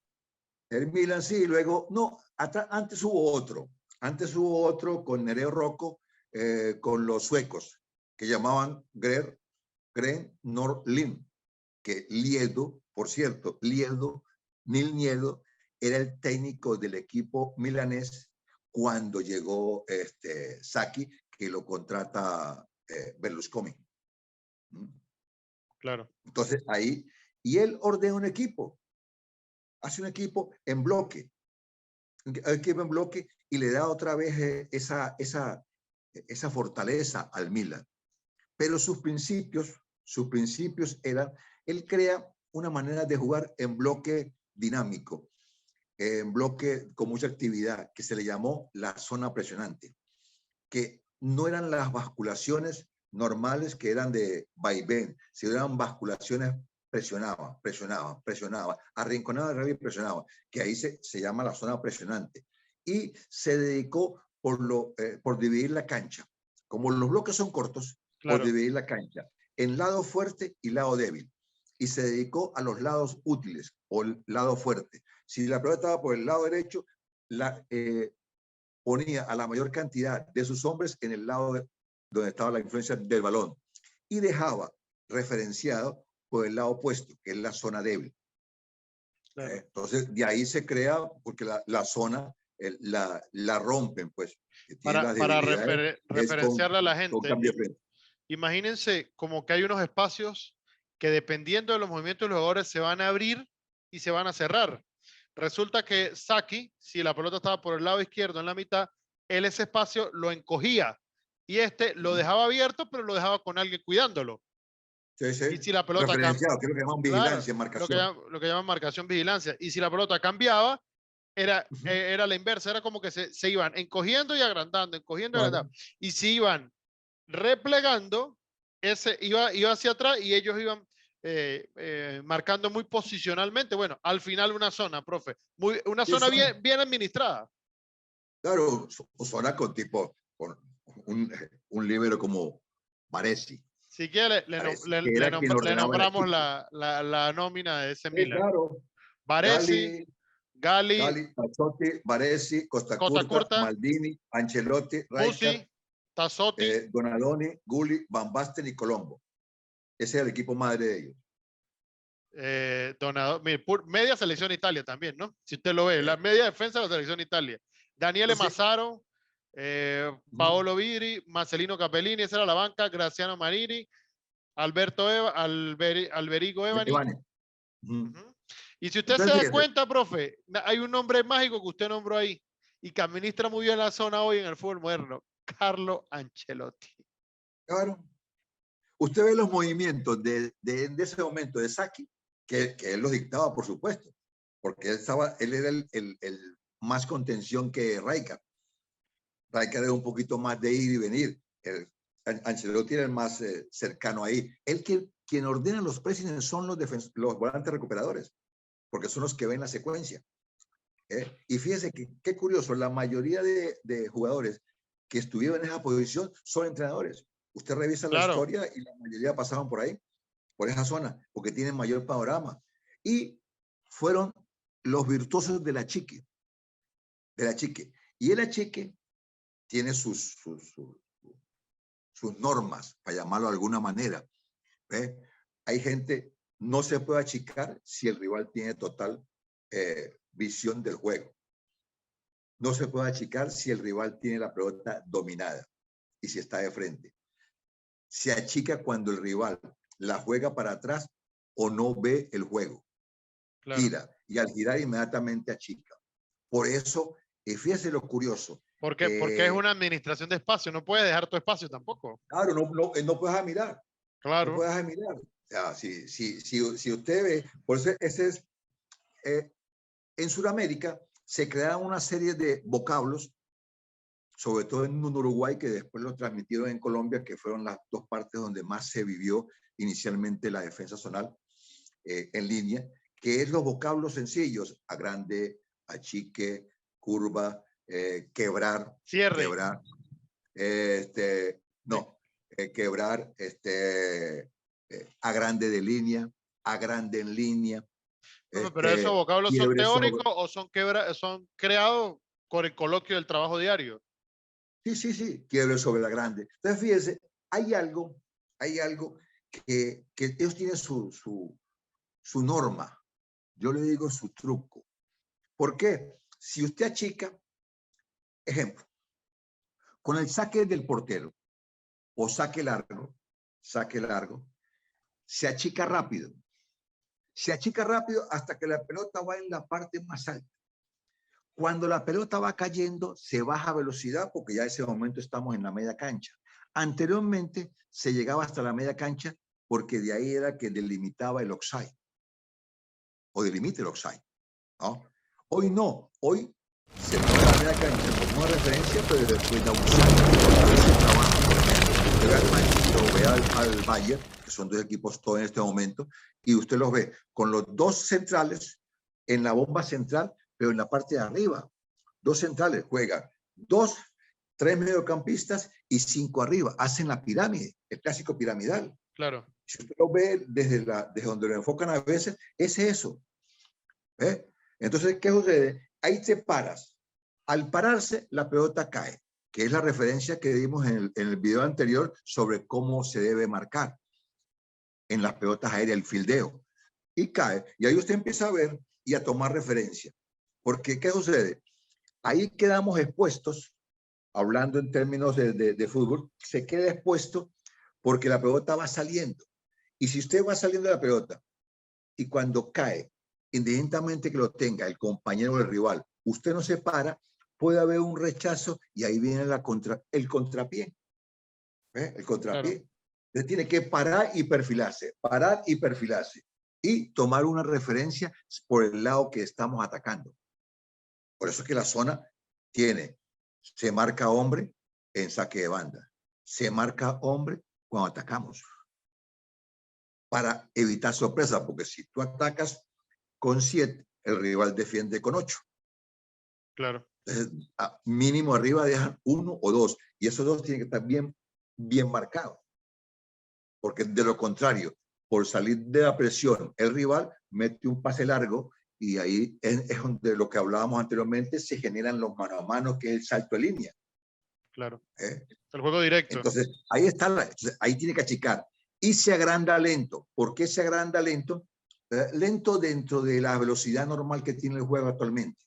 S2: El Milan, sí, luego, no, antes hubo otro con Nereo Rocco, con los suecos, que llamaban Gren Norlin, que Liedo, por cierto, Nil Niedo, era el técnico del equipo milanés cuando llegó Sacchi, que lo contrata Berlusconi.
S1: Claro.
S2: Entonces ahí, y él ordena un equipo, hace un equipo en bloque, y le da otra vez esa fortaleza al Milan. Pero sus principios eran, él crea una manera de jugar en bloque dinámico, en bloque con mucha actividad, que se le llamó la zona presionante, que no eran las basculaciones normales que eran de vaivén, sino eran basculaciones presionaba, arrinconaba de y presionaba, que ahí se llama la zona presionante. Y se dedicó por dividir la cancha. Como los bloques son cortos,
S1: Claro.
S2: por dividir la cancha en lado fuerte y lado débil. Y se dedicó a los lados útiles o el lado fuerte. Si la pelota estaba por el lado derecho, ponía a la mayor cantidad de sus hombres en el lado donde estaba la influencia del balón y dejaba referenciado por el lado opuesto, que es la zona débil. Claro. Entonces, de ahí se crea, porque la zona la rompen, pues.
S1: Para referenciarle a la gente. Imagínense como que hay unos espacios que dependiendo de los movimientos de los jugadores se van a abrir y se van a cerrar. Resulta que Sacchi, si la pelota estaba por el lado izquierdo en la mitad, él ese espacio lo encogía y lo dejaba abierto, pero lo dejaba con alguien cuidándolo.
S2: Sí, sí.
S1: Y si la pelota
S2: referenciado, creo que llaman vigilancia,
S1: claro,
S2: marcación.
S1: lo que llaman marcación, vigilancia. Y si la pelota cambiaba, era la inversa, era como que se iban encogiendo y agrandando, encogiendo y agrandando. Y si iban replegando, iba hacia atrás y ellos iban marcando muy posicionalmente. Bueno, al final una zona, profe, una zona bien administrada.
S2: Claro, zona con un líbero como Baresi.
S1: Si quiere, le nombramos la nómina de ese Milan.
S2: Claro.
S1: Baresi, Gali,
S2: Tassotti, Baresi, Costa Curta, Maldini, Ancelotti, Rijkaard,
S1: Tassotti,
S2: Donadoni, Gulli, Van Basten y Colombo. Ese es el equipo madre de ellos.
S1: Media selección Italia también, ¿no? Si usted lo ve, la media defensa de la selección Italia. Daniele Massaro, Paolo Vidri, Marcelino Capellini, esa era la banca, Graziano Marini, Alberico Evani. Y si usted se da cuenta, profe, hay un nombre mágico que usted nombró ahí y que administra muy bien la zona hoy en el fútbol moderno, Carlo Ancelotti.
S2: Claro. Usted ve los movimientos de ese momento de Sacchi, que él los dictaba, por supuesto, porque él era el más contención que Rijkaard. Rijkaard era un poquito más de ir y venir. Ancelotti era el más cercano ahí. Quien ordena los pressings son los volantes recuperadores, porque son los que ven la secuencia. Y fíjese que qué curioso, la mayoría de jugadores que estuvieron en esa posición son entrenadores. Usted revisa la historia y la mayoría pasaban por ahí, por esa zona, porque tienen mayor panorama. Y fueron los virtuosos de la chique. del achique. Y el achique tiene sus normas, para llamarlo de alguna manera. Hay gente, no se puede achicar si el rival tiene total visión del juego. No se puede achicar si el rival tiene la pelota dominada y si está de frente. Se achica cuando el rival la juega para atrás o no ve el juego. Claro. Gira, y al girar inmediatamente achica. Por eso, fíjese lo curioso.
S1: Porque es una administración de espacio, no puedes dejar tu espacio tampoco.
S2: Claro, no puedes mirar.
S1: Claro.
S2: No puedes mirar. O sea, si usted ve, por eso ese es, en Sudamérica se crearon una serie de vocablos, sobre todo en Uruguay, que después lo transmitieron en Colombia, que fueron las dos partes donde más se vivió inicialmente la defensa zonal en línea, que es los vocablos sencillos: agrande, achique, curva, quebrar,
S1: cierre.
S2: Quebrar, quebrar, agrande de línea, agrande en línea.
S1: Bueno, pero esos vocablos son teóricos o son creados con el coloquio del trabajo diario.
S2: Sí, quiebre sobre la grande. Entonces, fíjese, hay algo que ellos tienen su norma. Yo le digo su truco. ¿Por qué? Si usted achica, ejemplo, con el saque del portero o saque largo, se achica rápido. Se achica rápido hasta que la pelota va en la parte más alta. Cuando la pelota va cayendo, se baja velocidad porque ya en ese momento estamos en la media cancha. Anteriormente se llegaba hasta la media cancha porque de ahí era que delimitaba el offside o delimita el offside, ¿no? Hoy no, hoy se pone la media cancha como una referencia, pero después da un salto. A veces trabaja, por ejemplo, ve al Manchester o ve al Bayern, que son dos equipos todos en este momento, y usted los ve con los dos centrales en la bomba central, pero en la parte de arriba. Dos centrales juegan 3 mediocampistas y 5 arriba. Hacen la pirámide, el clásico piramidal.
S1: Claro.
S2: Si usted lo ve desde donde lo enfocan a veces, es eso. Entonces, ¿qué sucede? Ahí te paras. Al pararse, la pelota cae, que es la referencia que dimos en el video anterior sobre cómo se debe marcar en las pelotas aéreas, el fildeo. Y cae. Y ahí usted empieza a ver y a tomar referencia. Porque, ¿qué sucede? Ahí quedamos expuestos, hablando en términos de fútbol, se queda expuesto porque la pelota va saliendo. Y si usted va saliendo de la pelota y cuando cae, indistintamente que lo tenga el compañero o el rival, usted no se para, puede haber un rechazo y ahí viene el contrapié. El contrapié. Claro. Usted tiene que parar y perfilarse y tomar una referencia por el lado que estamos atacando. Por eso es que la zona se marca hombre en saque de banda, se marca hombre cuando atacamos, para evitar sorpresa, porque si tú atacas con 7, el rival defiende con 8.
S1: Claro.
S2: Entonces, mínimo arriba dejan 1 o 2, y esos 2 tienen que estar bien marcados, porque de lo contrario, por salir de la presión, el rival mete un pase largo y ahí es donde lo que hablábamos anteriormente se generan los mano a mano, que es el salto de línea.
S1: Claro. El juego directo.
S2: Entonces, ahí está, ahí tiene que achicar. Y se agranda lento. ¿Por qué se agranda lento? Lento dentro de la velocidad normal que tiene el juego actualmente.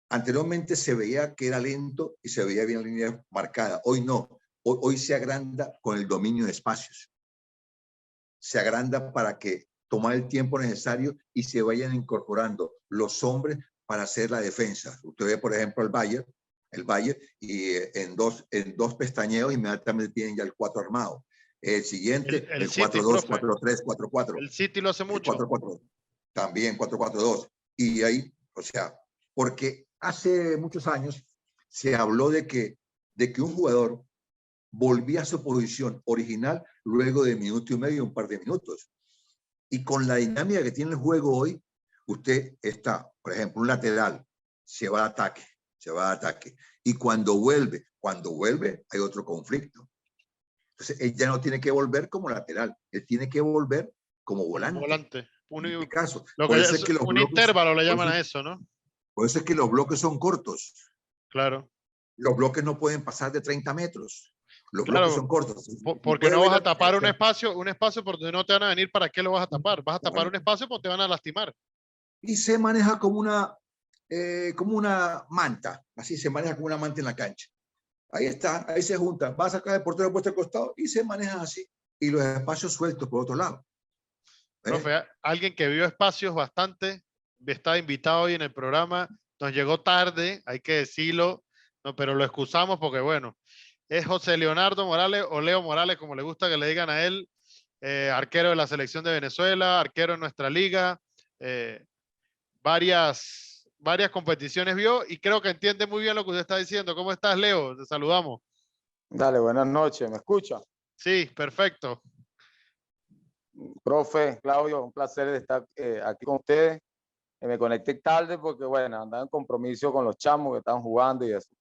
S2: Anteriormente se veía que era lento y se veía bien la línea marcada. Hoy no. Hoy se agranda con el dominio de espacios. Se agranda para que tomar el tiempo necesario y se vayan incorporando los hombres para hacer la defensa. Usted ve, por ejemplo, el Bayern, y en dos pestañeos inmediatamente tienen ya el 4 armado. El siguiente, el 4-2, 4-3, 4-4.
S1: El City lo hace mucho.
S2: 4-4. También 4-4-2. Y ahí, o sea, porque hace muchos años se habló de que un jugador volvía a su posición original luego de minuto y medio, un par de minutos. Y con la dinámica que tiene el juego hoy, usted está, por ejemplo, un lateral, se va a ataque. Y cuando vuelve, hay otro conflicto. Entonces, él ya no tiene que volver como lateral, él tiene que volver como volante.
S1: En este caso.
S2: Un intervalo
S1: le llaman a eso, ¿no?
S2: Por eso es que los bloques son cortos.
S1: Claro.
S2: Los bloques no pueden pasar de 30 metros. Los bloques
S1: Claro,
S2: son cortos.
S1: porque no vas a tapar un espacio por donde no te van a venir. ¿Para qué lo vas a tapar? Vas a tapar un espacio porque te van a lastimar.
S2: Y se maneja como una manta. Así se maneja como una manta en la cancha. Ahí está, ahí se junta. Va a sacar el portero puesto al costado y se maneja así. Y los espacios sueltos por otro lado.
S1: Profe, alguien que vio espacios bastante, está invitado hoy en el programa, nos llegó tarde, hay que decirlo, no, pero lo excusamos porque, bueno, es José Leonardo Morales o Leo Morales, como le gusta que le digan a él, arquero de la selección de Venezuela, arquero en nuestra liga, varias competiciones vio y creo que entiende muy bien lo que usted está diciendo. ¿Cómo estás, Leo? Te saludamos.
S3: Dale, buenas noches, ¿me escucha?
S1: Sí, perfecto.
S3: Profe, Claudio, un placer estar aquí con ustedes. Me conecté tarde porque, bueno, andaba en compromiso con los chamos que estaban jugando y eso.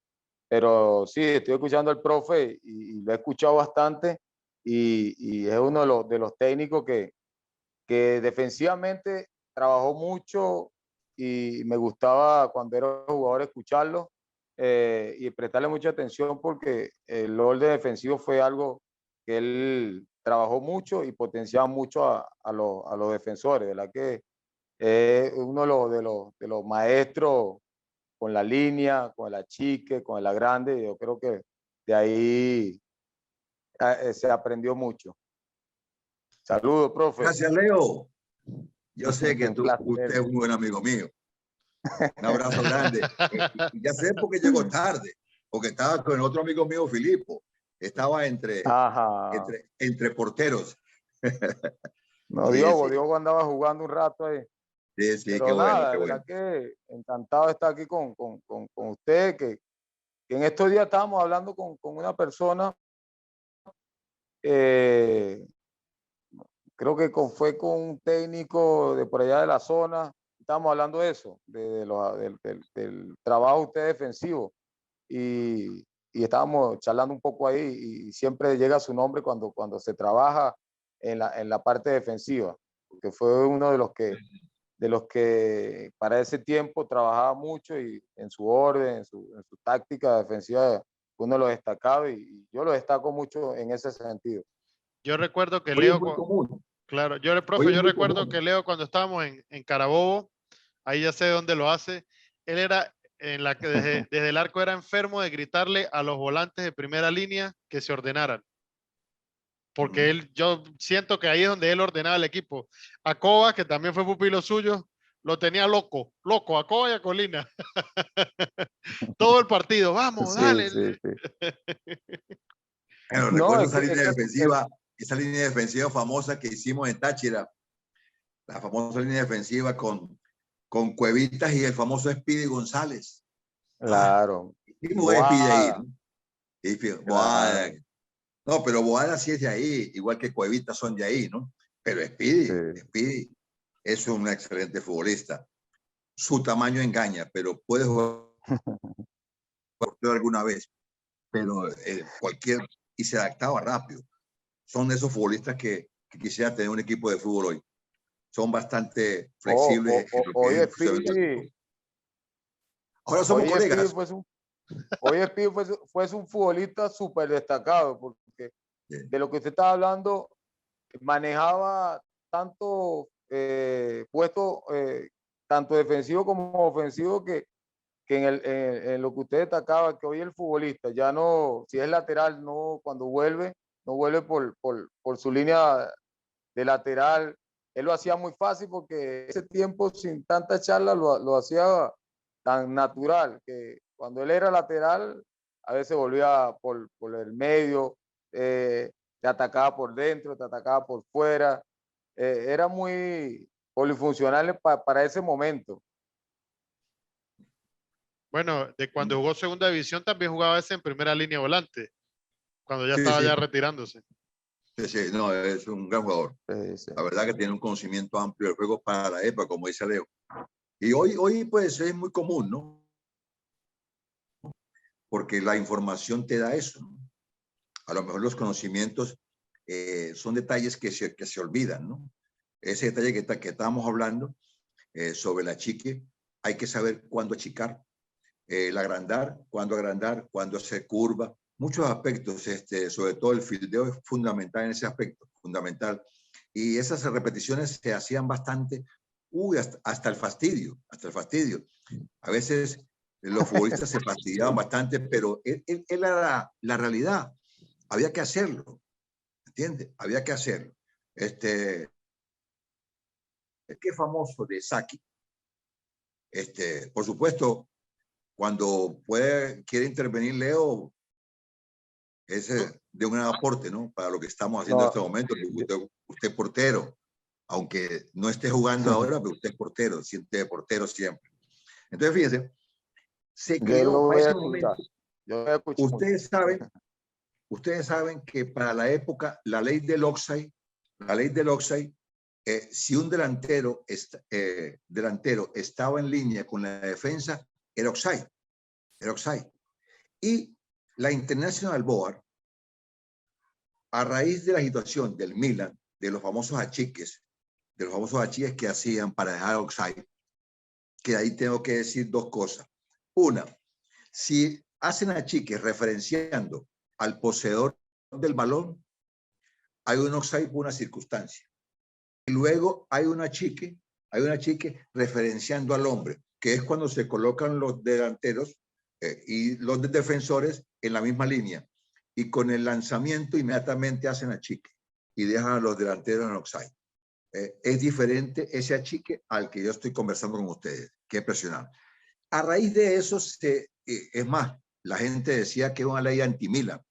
S3: Pero sí, estoy escuchando al profe y lo he escuchado bastante y es uno de los técnicos que defensivamente trabajó mucho y me gustaba cuando era jugador escucharlo y prestarle mucha atención porque el orden defensivo fue algo que él trabajó mucho y potenciaba mucho a los defensores, ¿verdad? Que es uno de los maestros con la línea, con la chique, con la grande. Yo creo que de ahí se aprendió mucho. Saludos, profe.
S2: Gracias, Leo. Yo sé que
S3: Un
S2: usted es un buen amigo mío. Un abrazo grande. Ya sé por qué llegó tarde, porque estaba con otro amigo mío, Filipo. Estaba entre porteros.
S3: No,
S2: Sí,
S3: Diogo andaba jugando un rato ahí.
S2: Sí,
S3: Pero
S2: qué bueno,
S3: nada,
S2: qué
S3: de
S2: bueno.
S3: verdad que encantado de estar aquí con usted, que en estos días estábamos hablando con una persona, creo que fue con un técnico de por allá de la zona, estábamos hablando de eso, del trabajo usted defensivo, y estábamos charlando un poco ahí, y siempre llega su nombre cuando se trabaja en la parte defensiva, porque fue uno de los que para ese tiempo trabajaba mucho y en su orden, en su táctica defensiva, uno lo destacaba y yo lo destaco mucho en ese sentido.
S1: Yo recuerdo que
S2: Hoy es
S1: Leo,
S2: muy común.
S1: claro, yo
S2: Hoy es muy
S1: recuerdo que
S2: común.
S1: Leo cuando estábamos en Carabobo, ahí ya sé dónde lo hace, él era desde el arco era enfermo de gritarle a los volantes de primera línea que se ordenaran. Porque yo siento que ahí es donde él ordenaba el equipo. A Coba, que también fue pupilo suyo, lo tenía loco, a Coba y a Colina. Todo el partido, vamos, dale.
S3: Sí.
S2: Bueno,
S3: No,
S2: recuerdo esa línea defensiva famosa que hicimos en Táchira, la famosa línea defensiva con Cuevitas y el famoso Speedy González.
S3: claro.
S2: Hicimos Speedy ahí, ¿no?
S3: Claro.
S2: No, pero Boada sí es de ahí, igual que Cuevitas son de ahí, ¿no? Pero Speedy es un excelente futbolista. Su tamaño engaña, pero puede jugar alguna vez, pero y se adaptaba rápido. Son de esos futbolistas que quisiera tener un equipo de fútbol hoy. Son bastante flexibles en lo que es
S3: Oye,
S2: el funcionamiento. Ahora somos colegas.
S3: Oye, Speedy fue un futbolista súper destacado, porque de lo que usted estaba hablando, manejaba tanto puestos, tanto defensivo como ofensivo, que en lo que usted destacaba, que hoy el futbolista ya no, si es lateral, no, cuando vuelve, no vuelve por su línea de lateral. Él lo hacía muy fácil porque ese tiempo sin tanta charla lo hacía tan natural que cuando él era lateral a veces volvía por el medio, te atacaba por dentro, te atacaba por fuera, era muy polifuncional para ese momento.
S1: Bueno, de cuando jugó segunda división también jugaba ese en primera línea volante, cuando ya
S2: Sí,
S1: estaba
S2: sí.
S1: ya retirándose.
S2: Sí, no, es un gran jugador.
S3: Sí.
S2: La verdad que tiene un conocimiento amplio del juego para la época, como dice Leo. Y hoy pues es muy común, ¿no? Porque la información te da eso, ¿no? A lo mejor los conocimientos son detalles que se olvidan, ¿no? Ese detalle que estábamos hablando sobre la chique, hay que saber cuándo achicar, el agrandar, cuándo hacer curva, muchos aspectos, sobre todo el fildeo es fundamental en ese aspecto, fundamental. Y esas repeticiones se hacían bastante, hasta el fastidio, hasta el fastidio. A veces los futbolistas se fastidiaban bastante, pero era la realidad. Había que hacerlo, ¿entiendes? Había que hacerlo. Qué famoso de Saki. Por supuesto, cuando quiere intervenir Leo, es de un gran aporte, ¿no? Para lo que estamos haciendo en este momento. Usted es portero, aunque no esté jugando ahora, pero usted es portero, siente de portero siempre. Entonces, fíjense, se creó para ese momento. Ustedes saben que para la época, la ley del offside, si un delantero estaba en línea con la defensa, era offside. Y la International Board, a raíz de la situación del Milan, de los famosos achiques que hacían para dejar offside, que ahí tengo que decir dos cosas. Una, si hacen achiques referenciando al poseedor del balón, hay un offside por una circunstancia. Y luego hay un achique referenciando al hombre, que es cuando se colocan los delanteros y los defensores en la misma línea. Y con el lanzamiento inmediatamente hacen achique y dejan a los delanteros en offside. Es diferente ese achique al que yo estoy conversando con ustedes, que es presionar. A raíz de eso, es más, la gente decía que era una ley anti-Milan,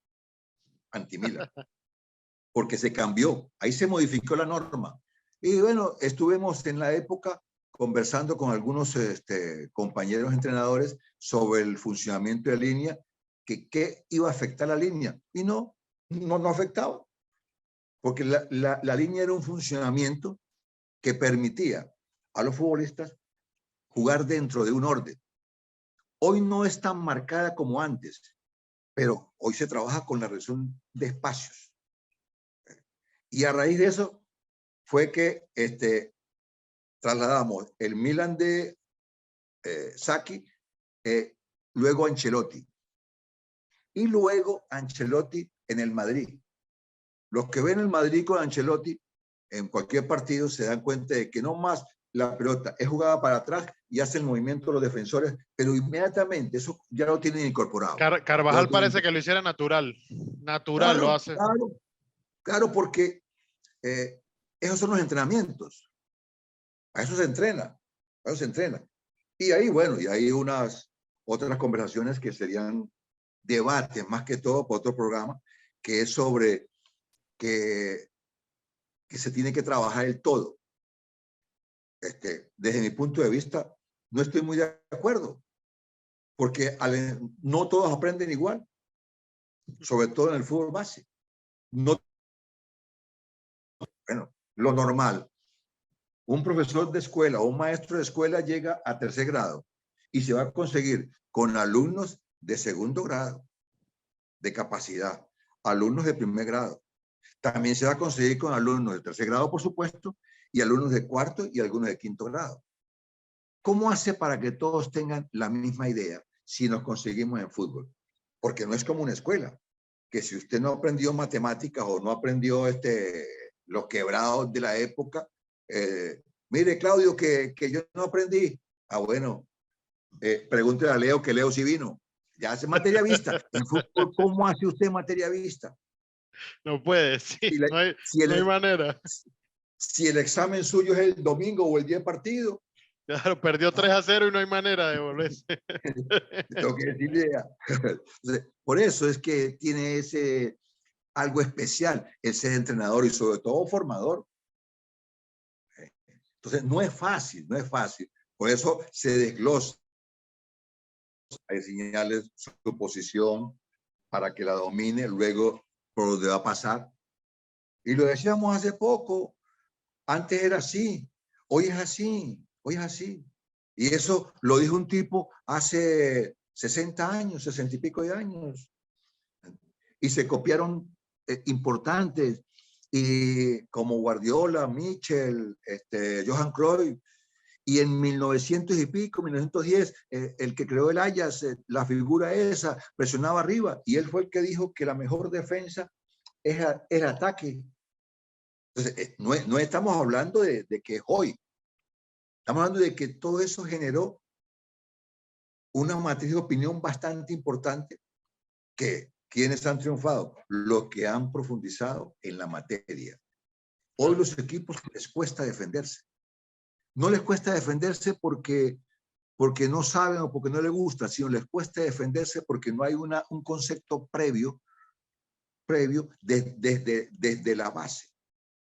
S2: porque se cambió, ahí se modificó la norma. Y bueno, estuvimos en la época conversando con algunos compañeros entrenadores sobre el funcionamiento de línea, qué iba a afectar la línea, y no afectaba, porque la línea era un funcionamiento que permitía a los futbolistas jugar dentro de un orden. Hoy no es tan marcada como antes, pero hoy se trabaja con la reducción de espacios. Y a raíz de eso fue que trasladamos el Milan de Saki, luego Ancelotti. Y luego Ancelotti en el Madrid. Los que ven el Madrid con Ancelotti en cualquier partido se dan cuenta de que no más la pelota es jugada para atrás y hace el movimiento de los defensores, pero inmediatamente eso ya lo tienen incorporado.
S1: Carvajal parece que lo hiciera natural. Natural lo hace.
S2: Claro, porque esos son los entrenamientos. A eso se entrena. Y ahí, bueno, y hay unas otras conversaciones que serían debates, más que todo, por otro programa, que es sobre que se tiene que trabajar el todo. Desde mi punto de vista, no estoy muy de acuerdo, porque no todos aprenden igual, sobre todo en el fútbol base. Bueno, lo normal. Un profesor de escuela o un maestro de escuela llega a tercer grado y se va a conseguir con alumnos de segundo grado de capacidad, alumnos de primer grado. También se va a conseguir con alumnos de tercer grado, por supuesto, y alumnos de cuarto y algunos de quinto grado. ¿Cómo hace para que todos tengan la misma idea si nos conseguimos en fútbol? Porque no es como una escuela, que si usted no aprendió matemáticas o no aprendió los quebrados de la época, mire, Claudio, que yo no aprendí. Ah, bueno, pregúntele a Leo, que Leo sí vino. Ya hace materia vista. En fútbol, ¿cómo hace usted materia vista?
S1: No puede, sí, no hay manera.
S2: Si el examen suyo es el domingo o el día de partido.
S1: Claro, perdió 3-0 y no hay manera de volverse.
S2: Tengo que decirle. Por eso es que tiene algo especial el ser entrenador y sobre todo formador. Entonces, no es fácil. Por eso se desglosa. Hay señales su posición para que la domine, luego por donde va a pasar. Y lo decíamos hace poco, antes era así, hoy es así. Y eso lo dijo un tipo hace 60 años, 60 y pico de años. Y se copiaron importantes, y como Guardiola, Michel, Johan Cruyff, Y en 1900 y pico, 1910, el que creó el Ajax, la figura esa, presionaba arriba. Y él fue el que dijo que la mejor defensa es el ataque. Entonces, no estamos hablando de que es hoy. Estamos hablando de que todo eso generó una matriz de opinión bastante importante, que ¿quiénes han triunfado? Los que han profundizado en la materia. Hoy los equipos les cuesta defenderse. No les cuesta defenderse porque no saben o porque no les gusta, sino les cuesta defenderse porque no hay un concepto previo desde la base,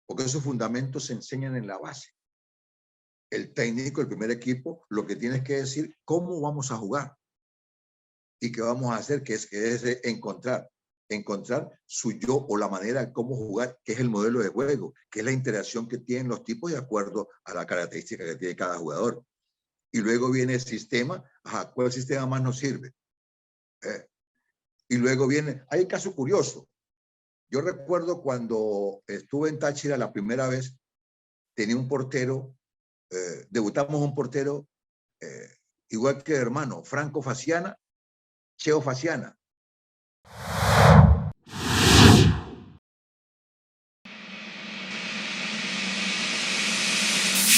S2: porque esos fundamentos se enseñan en la base. El técnico, el primer equipo, lo que tiene que decir cómo vamos a jugar y qué vamos a hacer, que es encontrar su yo o la manera de cómo jugar, que es el modelo de juego, que es la interacción que tienen los tipos de acuerdo a la característica que tiene cada jugador. Y luego viene el sistema, ¿cuál sistema más nos sirve? Y luego viene, hay un caso curioso. Yo recuerdo cuando estuve en Táchira la primera vez, tenía un portero, debutamos un portero igual que hermano, Franco Faciana, Cheo Faciana.